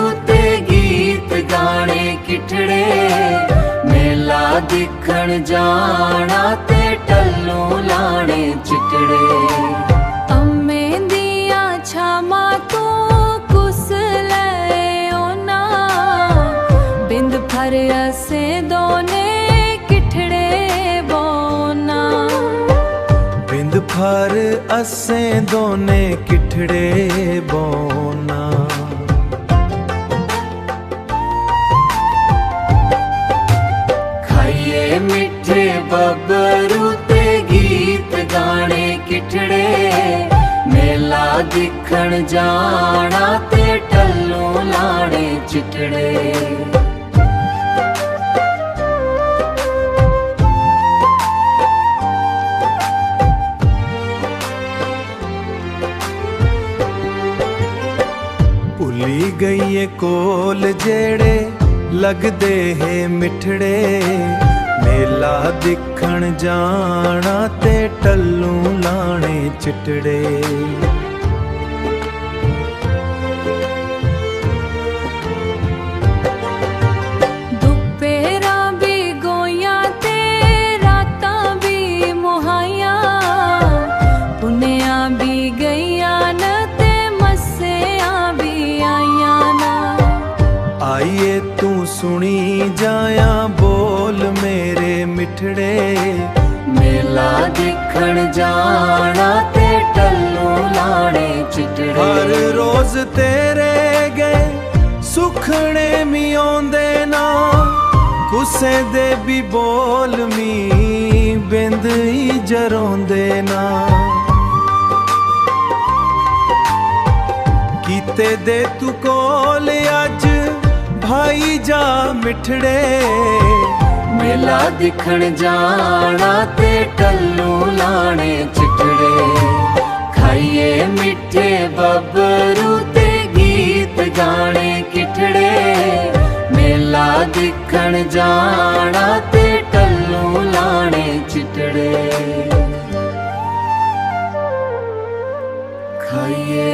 बबरू ते गीत गाने किठड़े, मेला दिखण जाना ते टल्लू लाने चिटड़े। अम्मे दिया छामा तू कुस ले ओना, बिंद भर असे दोने किठड़े बोना। बिंद भर असे दोने किठड़े बोना। खाइए मिठे बबरू ते गीत गाने किठड़े, मेला दिखण जाना ते टल्लू लाने चिटड़े। भुली गई कोल जेड़े लगदे है मिठड़े, मेला दिखण जाना ते टल्लू लाने चिटड़े। दुपेरा भी गोया ते रातां भी मुहाया, पुनिया भी गईया न ते मस्सिया भी आईया ना। आइए तू सुनी जाया बोल मेरे मिठड़े, मेला दिखण जाना ते टल्लू लाने चिटड़े। हर रोज तेरे गए सुखने मी आउंदे ना, कुसे दे भी बोल मी बिंद ही जरोंदे ना। कीते दे तू कोल अज भाई जा मिठड़े, मेला दिखण जाना ते टल्लू लाने चिटड़े। खाइए मिठे बबरू ते गीत गाने किठड़े, मेला दिखण जाना ते टल्लू लाने चिटड़े। खाइए